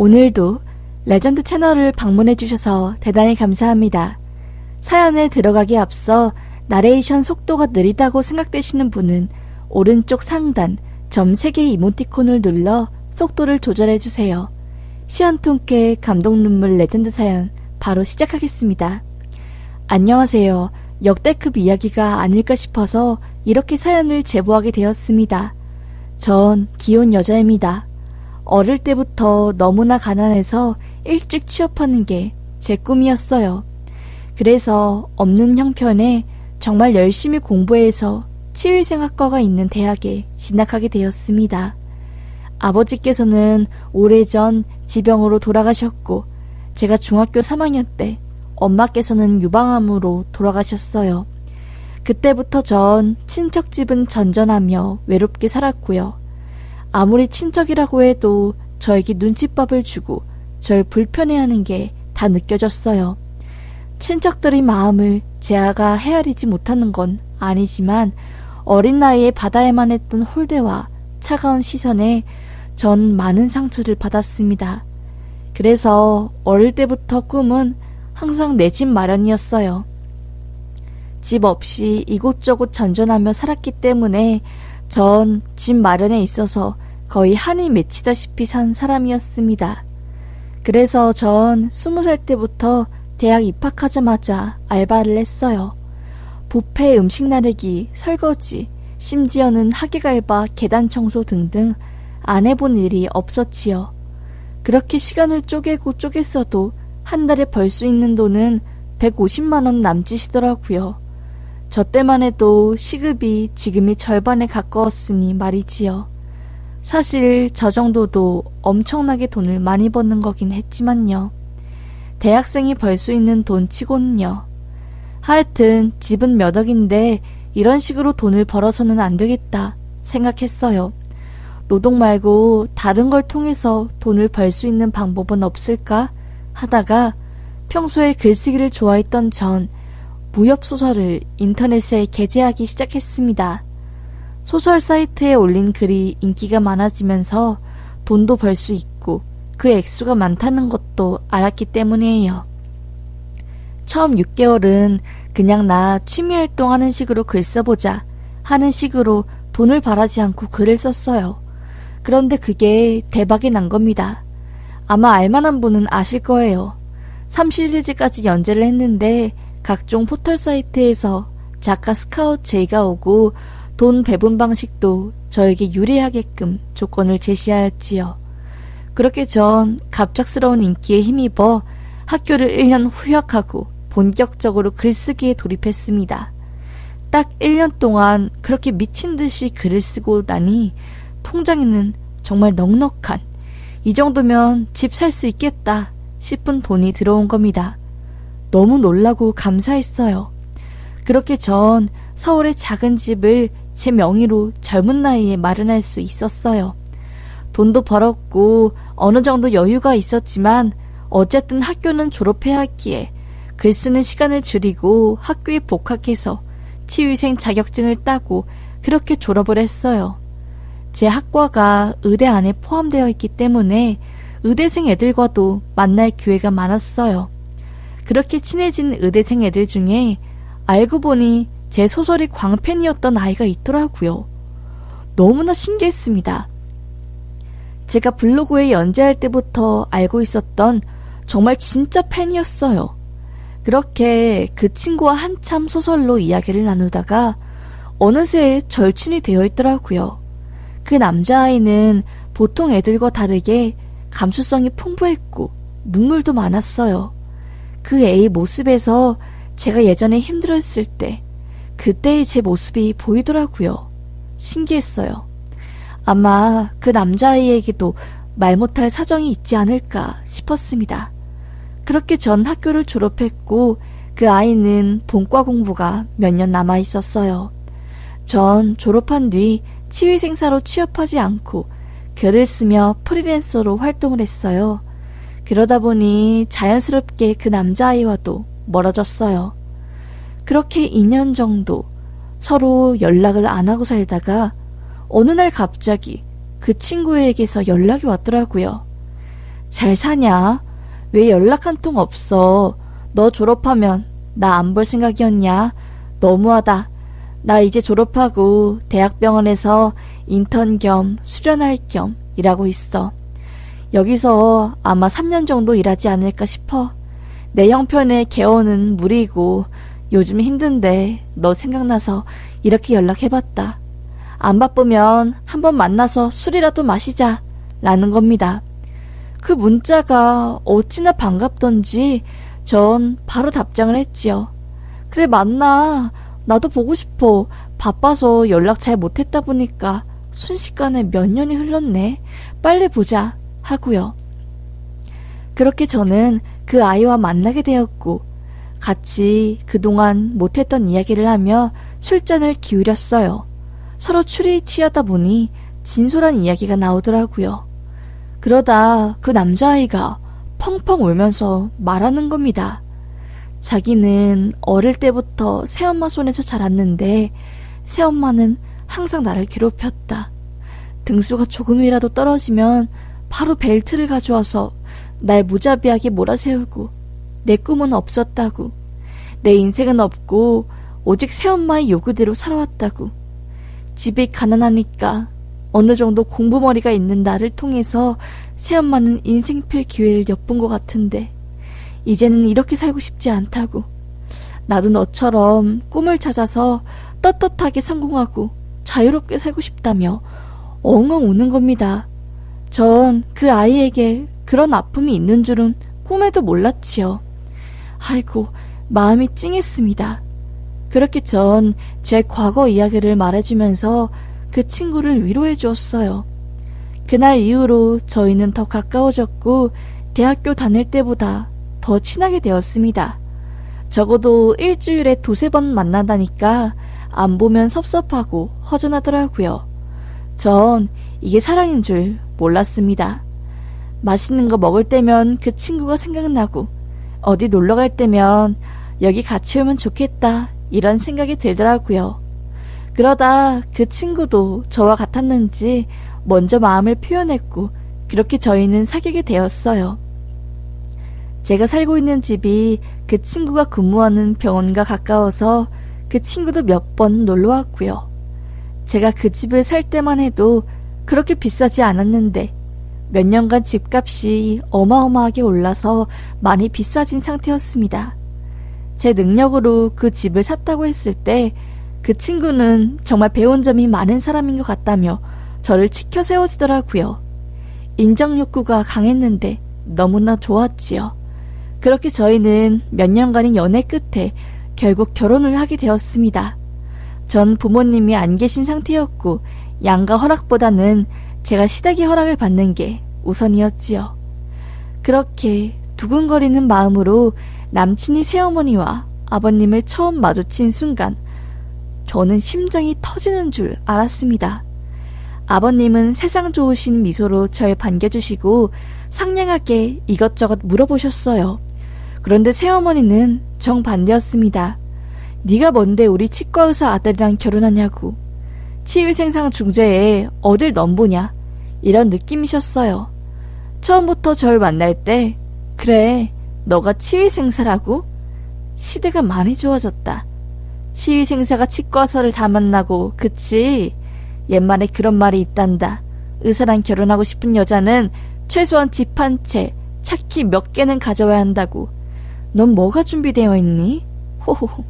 오늘도 레전드 채널을 방문해주셔서 대단히 감사합니다. 사연에 들어가기에 앞서 나레이션 속도가 느리다고 생각되시는 분은 오른쪽 상단 점 3개의 이모티콘을 눌러 속도를 조절해주세요. 시원통쾌 감동 눈물 레전드 사연 바로 시작하겠습니다. 안녕하세요. 역대급 이야기가 아닐까 싶어서 이렇게 사연을 제보하게 되었습니다. 전 귀여운 여자입니다. 어릴 때부터 너무나 가난해서 일찍 취업하는 게 제 꿈이었어요. 그래서 없는 형편에 정말 열심히 공부해서 치위생학과가 있는 대학에 진학하게 되었습니다. 아버지께서는 오래전 지병으로 돌아가셨고 제가 중학교 3학년 때 엄마께서는 유방암으로 돌아가셨어요. 그때부터 전 친척집은 전전하며 외롭게 살았고요. 아무리 친척이라고 해도 저에게 눈칫밥을 주고 절 불편해하는 게 다 느껴졌어요. 친척들의 마음을 제아가 헤아리지 못하는 건 아니지만 어린 나이에 받아야만 했던 홀대와 차가운 시선에 전 많은 상처를 받았습니다. 그래서 어릴 때부터 꿈은 항상 내 집 마련이었어요. 집 없이 이곳저곳 전전하며 살았기 때문에 전 집 마련에 있어서 거의 한이 맺히다시피 산 사람이었습니다. 그래서 전 20살 때부터 대학 입학하자마자 알바를 했어요. 뷔페 음식 나르기, 설거지, 심지어는 하객 알바, 계단 청소 등등 안 해본 일이 없었지요. 그렇게 시간을 쪼개고 쪼갰어도 한 달에 벌 수 있는 돈은 150만 원 남짓이더라고요. 저 때만 해도 시급이 지금의 절반에 가까웠으니 말이지요. 사실 저 정도도 엄청나게 돈을 많이 버는 거긴 했지만요. 대학생이 벌 수 있는 돈 치고는요. 하여튼 집은 몇 억인데 이런 식으로 돈을 벌어서는 안 되겠다 생각했어요. 노동 말고 다른 걸 통해서 돈을 벌 수 있는 방법은 없을까 하다가 평소에 글쓰기를 좋아했던 전 무협소설을 인터넷에 게재하기 시작했습니다. 소설 사이트에 올린 글이 인기가 많아지면서 돈도 벌 수 있고 그 액수가 많다는 것도 알았기 때문이에요. 처음 6개월은 그냥 나 취미활동하는 식으로 글 써보자 하는 식으로 돈을 바라지 않고 글을 썼어요. 그런데 그게 대박이 난 겁니다. 아마 알만한 분은 아실 거예요. 3시리즈까지 연재를 했는데 각종 포털 사이트에서 작가 스카우트 제의가 오고 돈 배분 방식도 저에게 유리하게끔 조건을 제시하였지요. 그렇게 전 갑작스러운 인기에 힘입어 학교를 1년 후역하고 본격적으로 글쓰기에 돌입했습니다. 딱 1년 동안 그렇게 미친 듯이 글을 쓰고 나니 통장에는 정말 넉넉한, 이 정도면 집 살 수 있겠다 싶은 돈이 들어온 겁니다. 너무 놀라고 감사했어요. 그렇게 전 서울의 작은 집을 제 명의로 젊은 나이에 마련할 수 있었어요. 돈도 벌었고 어느 정도 여유가 있었지만 어쨌든 학교는 졸업해야 했기에 글 쓰는 시간을 줄이고 학교에 복학해서 치위생 자격증을 따고 그렇게 졸업을 했어요. 제 학과가 의대 안에 포함되어 있기 때문에 의대생 애들과도 만날 기회가 많았어요. 그렇게 친해진 의대생 애들 중에 알고 보니 제 소설이 광팬이었던 아이가 있더라고요. 너무나 신기했습니다. 제가 블로그에 연재할 때부터 알고 있었던 정말 진짜 팬이었어요. 그렇게 그 친구와 한참 소설로 이야기를 나누다가 어느새 절친이 되어 있더라고요. 그 남자아이는 보통 애들과 다르게 감수성이 풍부했고 눈물도 많았어요. 그 애의 모습에서 제가 예전에 힘들었을 때 그때의 제 모습이 보이더라고요. 신기했어요. 아마 그 남자아이에게도 말 못할 사정이 있지 않을까 싶었습니다. 그렇게 전 학교를 졸업했고 그 아이는 본과 공부가 몇 년 남아 있었어요. 전 졸업한 뒤 치위생사로 취업하지 않고 글을 쓰며 프리랜서로 활동을 했어요. 그러다 보니 자연스럽게 그 남자아이와도 멀어졌어요. 그렇게 2년 정도 서로 연락을 안 하고 살다가 어느 날 갑자기 그 친구에게서 연락이 왔더라고요. 잘 사냐? 왜 연락 한 통 없어? 너 졸업하면 나 안 볼 생각이었냐? 너무하다. 나 이제 졸업하고 대학병원에서 인턴 겸 수련할 겸 일하고 있어. 여기서 아마 3년 정도 일하지 않을까 싶어. 내 형편에 개원은 무리고 요즘 힘든데 너 생각나서 이렇게 연락해봤다. 안 바쁘면 한번 만나서 술이라도 마시자 라는 겁니다. 그 문자가 어찌나 반갑던지 전 바로 답장을 했지요. 그래 만나. 나도 보고 싶어. 바빠서 연락 잘 못했다 보니까 순식간에 몇 년이 흘렀네. 빨리 보자 하고요. 그렇게 저는 그 아이와 만나게 되었고 같이 그동안 못했던 이야기를 하며 술잔을 기울였어요. 서로 술이 취하다 보니 진솔한 이야기가 나오더라고요. 그러다 그 남자아이가 펑펑 울면서 말하는 겁니다. 자기는 어릴 때부터 새엄마 손에서 자랐는데 새엄마는 항상 나를 괴롭혔다. 등수가 조금이라도 떨어지면 바로 벨트를 가져와서 날 무자비하게 몰아세우고 내 꿈은 없었다고. 내 인생은 없고 오직 새엄마의 요구대로 살아왔다고. 집이 가난하니까 어느 정도 공부머리가 있는 나를 통해서 새엄마는 인생필 기회를 엿본 것 같은데 이제는 이렇게 살고 싶지 않다고. 나도 너처럼 꿈을 찾아서 떳떳하게 성공하고 자유롭게 살고 싶다며 엉엉 우는 겁니다. 전 그 아이에게 그런 아픔이 있는 줄은 꿈에도 몰랐지요. 아이고, 마음이 찡했습니다. 그렇게 전 제 과거 이야기를 말해주면서 그 친구를 위로해 주었어요. 그날 이후로 저희는 더 가까워졌고 대학교 다닐 때보다 더 친하게 되었습니다. 적어도 일주일에 2-3번 만난다니까 안 보면 섭섭하고 허전하더라고요. 전 이게 사랑인 줄 몰랐습니다. 맛있는 거 먹을 때면 그 친구가 생각나고 어디 놀러 갈 때면 여기 같이 오면 좋겠다 이런 생각이 들더라고요. 그러다 그 친구도 저와 같았는지 먼저 마음을 표현했고 그렇게 저희는 사귀게 되었어요. 제가 살고 있는 집이 그 친구가 근무하는 병원과 가까워서 그 친구도 몇 번 놀러 왔고요. 제가 그 집을 살 때만 해도 그렇게 비싸지 않았는데 몇 년간 집값이 어마어마하게 올라서 많이 비싸진 상태였습니다. 제 능력으로 그 집을 샀다고 했을 때 그 친구는 정말 배운 점이 많은 사람인 것 같다며 저를 치켜 세워주더라고요. 인정 욕구가 강했는데 너무나 좋았지요. 그렇게 저희는 몇 년간의 연애 끝에 결국 결혼을 하게 되었습니다. 전 부모님이 안 계신 상태였고 양가 허락보다는 제가 시댁의 허락을 받는 게 우선이었지요. 그렇게 두근거리는 마음으로 남친이 새어머니와 아버님을 처음 마주친 순간 저는 심장이 터지는 줄 알았습니다. 아버님은 세상 좋으신 미소로 절 반겨주시고 상냥하게 이것저것 물어보셨어요. 그런데 새어머니는 정반대였습니다. 네가 뭔데 우리 치과의사 아들이랑 결혼하냐고. 치위생상 중재에 어딜 넘보냐. 이런 느낌이셨어요. 처음부터 절 만날 때 그래 너가 치위생사라고? 시대가 많이 좋아졌다. 치위생사가 치과의사를 다 만나고 그치? 옛말에 그런 말이 있단다. 의사랑 결혼하고 싶은 여자는 최소한 집 한 채, 차키 몇 개는 가져와야 한다고. 넌 뭐가 준비되어 있니? 호호호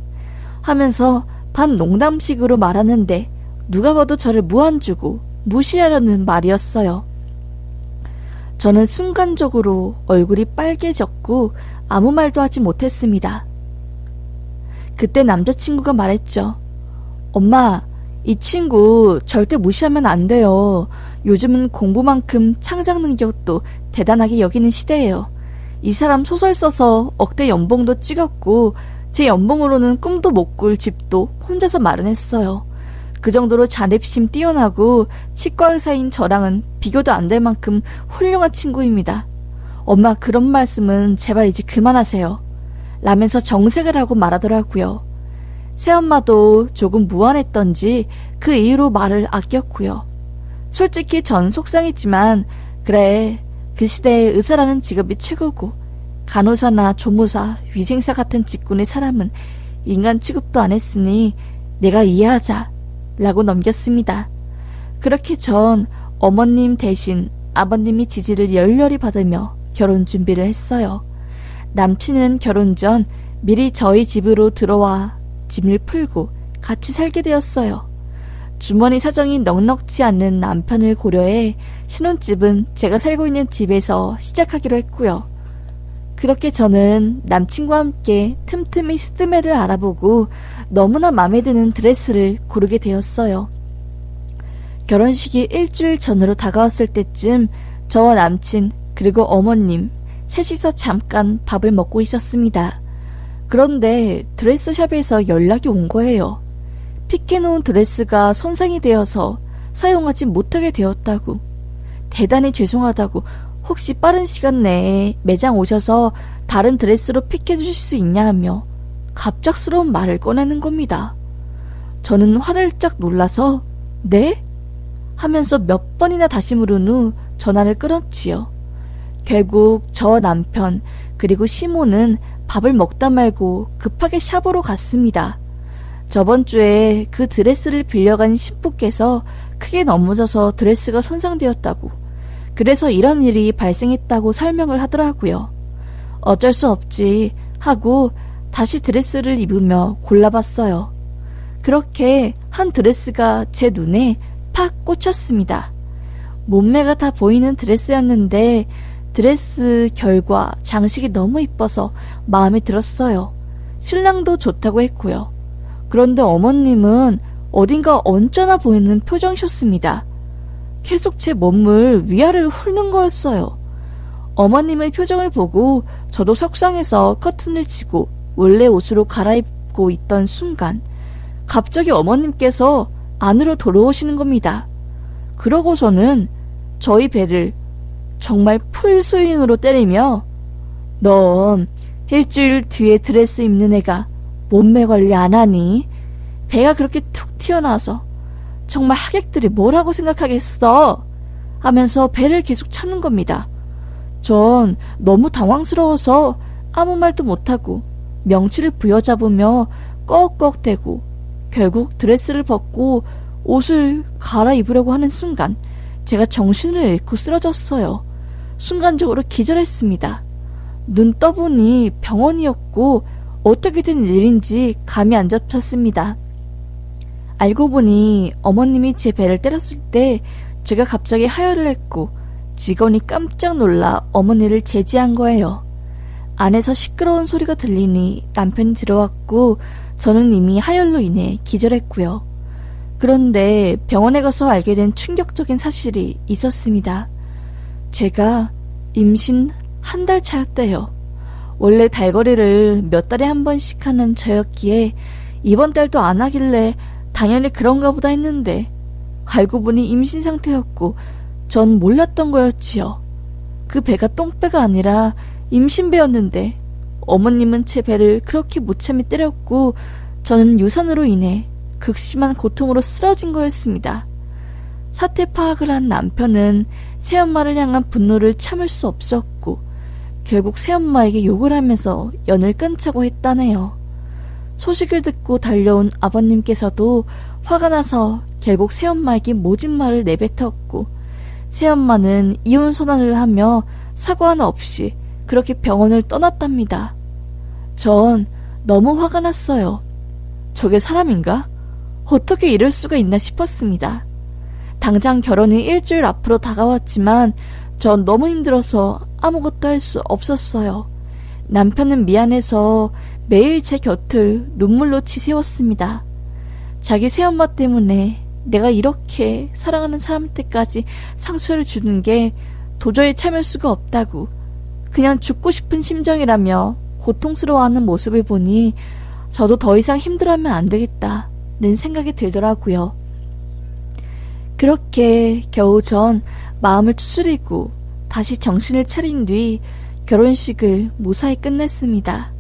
하면서 반 농담식으로 말하는데 누가 봐도 저를 무안주고 무시하려는 말이었어요. 저는 순간적으로 얼굴이 빨개졌고 아무 말도 하지 못했습니다. 그때 남자친구가 말했죠. 엄마, 이 친구 절대 무시하면 안 돼요. 요즘은 공부만큼 창작 능력도 대단하게 여기는 시대예요. 이 사람 소설 써서 억대 연봉도 찍었고 제 연봉으로는 꿈도 못 꿀 집도 혼자서 마련했어요. 그 정도로 자립심 뛰어나고 치과의사인 저랑은 비교도 안 될 만큼 훌륭한 친구입니다. 엄마 그런 말씀은 제발 이제 그만하세요. 라면서 정색을 하고 말하더라고요. 새엄마도 조금 무안했던지 그 이후로 말을 아꼈고요. 솔직히 전 속상했지만 그래 그 시대에 의사라는 직업이 최고고 간호사나 조무사, 위생사 같은 직군의 사람은 인간 취급도 안 했으니 내가 이해하자 라고 넘겼습니다. 그렇게 전 어머님 대신 아버님이 지지를 열렬히 받으며 결혼 준비를 했어요. 남친은 결혼 전 미리 저희 집으로 들어와 짐을 풀고 같이 살게 되었어요. 주머니 사정이 넉넉지 않는 남편을 고려해 신혼집은 제가 살고 있는 집에서 시작하기로 했고요. 그렇게 저는 남친과 함께 틈틈이 스드메를 알아보고 너무나 마음에 드는 드레스를 고르게 되었어요. 결혼식이 일주일 전으로 다가왔을 때쯤 저와 남친 그리고 어머님 셋이서 잠깐 밥을 먹고 있었습니다. 그런데 드레스샵에서 연락이 온 거예요. 픽해놓은 드레스가 손상이 되어서 사용하지 못하게 되었다고, 대단히 죄송하다고, 혹시 빠른 시간 내에 매장 오셔서 다른 드레스로 픽해 주실 수 있냐 하며 갑작스러운 말을 꺼내는 겁니다. 저는 화들짝 놀라서 네? 하면서 몇 번이나 다시 물은 후 전화를 끊었지요. 결국 저 남편 그리고 시모는 밥을 먹다 말고 급하게 샵으로 갔습니다. 저번 주에 그 드레스를 빌려간 신부께서 크게 넘어져서 드레스가 손상되었다고, 그래서 이런 일이 발생했다고 설명을 하더라고요. 어쩔 수 없지 하고 다시 드레스를 입으며 골라봤어요. 그렇게 한 드레스가 제 눈에 팍 꽂혔습니다. 몸매가 다 보이는 드레스였는데 드레스 결과 장식이 너무 이뻐서 마음에 들었어요. 신랑도 좋다고 했고요. 그런데 어머님은 어딘가 언짢아 보이는 표정이셨습니다. 계속 제 몸을 위아래로 훑는 거였어요. 어머님의 표정을 보고 저도 속상해서 커튼을 치고 원래 옷으로 갈아입고 있던 순간 갑자기 어머님께서 안으로 돌아오시는 겁니다. 그러고서는 저희 배를 정말 풀스윙으로 때리며 넌 일주일 뒤에 드레스 입는 애가 몸매 관리 안 하니? 배가 그렇게 툭 튀어나와서 정말 하객들이 뭐라고 생각하겠어? 하면서 배를 계속 차는 겁니다. 전 너무 당황스러워서 아무 말도 못하고 명치를 부여잡으며 꺽꺽대고 결국 드레스를 벗고 옷을 갈아입으려고 하는 순간 제가 정신을 잃고 쓰러졌어요. 순간적으로 기절했습니다. 눈 떠보니 병원이었고 어떻게 된 일인지 감이 안 잡혔습니다. 알고 보니 어머님이 제 배를 때렸을 때 제가 갑자기 하혈을 했고 직원이 깜짝 놀라 어머니를 제지한 거예요. 안에서 시끄러운 소리가 들리니 남편이 들어왔고 저는 이미 하혈로 인해 기절했고요. 그런데 병원에 가서 알게 된 충격적인 사실이 있었습니다. 제가 임신 한 달 차였대요. 원래 달거리를 몇 달에 한 번씩 하는 저였기에 이번 달도 안 하길래 당연히 그런가 보다 했는데 알고 보니 임신 상태였고 전 몰랐던 거였지요. 그 배가 똥배가 아니라 임신배였는데 어머님은 제 배를 그렇게 무참히 때렸고 저는 유산으로 인해 극심한 고통으로 쓰러진 거였습니다. 사태 파악을 한 남편은 새엄마를 향한 분노를 참을 수 없었고 결국 새엄마에게 욕을 하면서 연을 끊자고 했다네요. 소식을 듣고 달려온 아버님께서도 화가 나서 결국 새엄마에게 모진 말을 내뱉었고 새엄마는 이혼 선언을 하며 사과 하나 없이 그렇게 병원을 떠났답니다. 전 너무 화가 났어요. 저게 사람인가? 어떻게 이럴 수가 있나 싶었습니다. 당장 결혼이 일주일 앞으로 다가왔지만 전 너무 힘들어서 아무것도 할 수 없었어요. 남편은 미안해서 매일 제 곁을 눈물로 치세웠습니다. 자기 새엄마 때문에 내가 이렇게 사랑하는 사람한테까지 상처를 주는 게 도저히 참을 수가 없다고, 그냥 죽고 싶은 심정이라며 고통스러워하는 모습을 보니 저도 더 이상 힘들어하면 안 되겠다는 생각이 들더라고요. 그렇게 겨우 전 마음을 추스리고 다시 정신을 차린 뒤 결혼식을 무사히 끝냈습니다.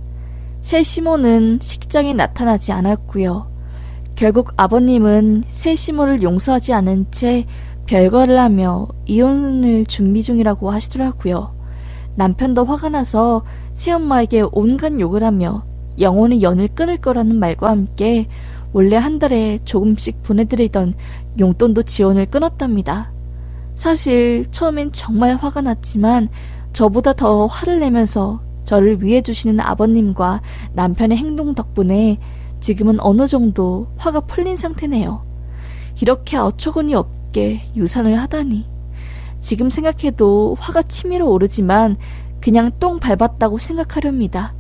새 시모는 식장에 나타나지 않았고요. 결국 아버님은 새 시모를 용서하지 않은 채 별거를 하며 이혼을 준비 중이라고 하시더라고요. 남편도 화가 나서 새엄마에게 온갖 욕을 하며 영원히 연을 끊을 거라는 말과 함께 원래 한 달에 조금씩 보내드리던 용돈도 지원을 끊었답니다. 사실 처음엔 정말 화가 났지만 저보다 더 화를 내면서 저를 위해 주시는 아버님과 남편의 행동 덕분에 지금은 어느 정도 화가 풀린 상태네요. 이렇게 어처구니 없게 유산을 하다니. 지금 생각해도 화가 치밀어 오르지만 그냥 똥 밟았다고 생각하렵니다.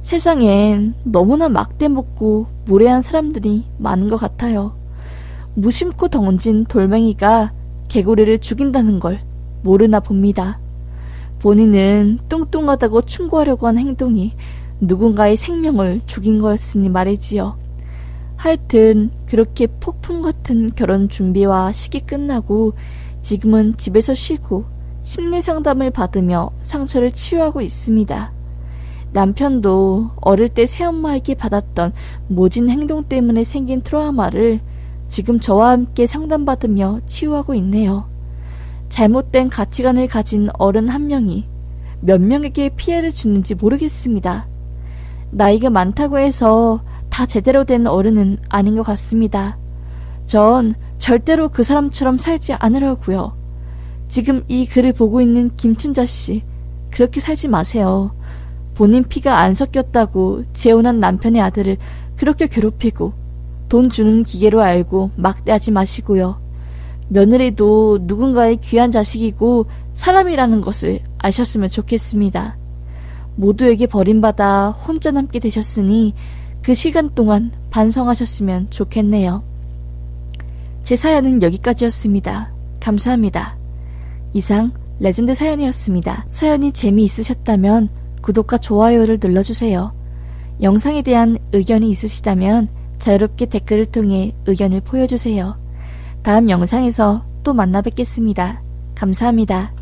세상엔 너무나 막대먹고 무례한 사람들이 많은 것 같아요. 무심코 던진 돌멩이가 개구리를 죽인다는 걸 모르나 봅니다. 본인은 뚱뚱하다고 충고하려고 한 행동이 누군가의 생명을 죽인 거였으니 말이지요. 하여튼 그렇게 폭풍 같은 결혼 준비와 식이 끝나고 지금은 집에서 쉬고 심리 상담을 받으며 상처를 치유하고 있습니다. 남편도 어릴 때 새엄마에게 받았던 모진 행동 때문에 생긴 트라우마를 지금 저와 함께 상담받으며 치유하고 있네요. 잘못된 가치관을 가진 어른 한 명이 몇 명에게 피해를 주는지 모르겠습니다. 나이가 많다고 해서 다 제대로 된 어른은 아닌 것 같습니다. 전 절대로 그 사람처럼 살지 않으려고요. 지금 이 글을 보고 있는 김춘자 씨, 그렇게 살지 마세요. 본인 피가 안 섞였다고 재혼한 남편의 아들을 그렇게 괴롭히고 돈 주는 기계로 알고 막대하지 마시고요. 며느리도 누군가의 귀한 자식이고 사람이라는 것을 아셨으면 좋겠습니다. 모두에게 버림받아 혼자 남게 되셨으니 그 시간 동안 반성하셨으면 좋겠네요. 제 사연은 여기까지였습니다. 감사합니다. 이상 레전드 사연이었습니다. 사연이 재미있으셨다면 구독과 좋아요를 눌러주세요. 영상에 대한 의견이 있으시다면 자유롭게 댓글을 통해 의견을 보여주세요. 다음 영상에서 또 만나 뵙겠습니다. 감사합니다.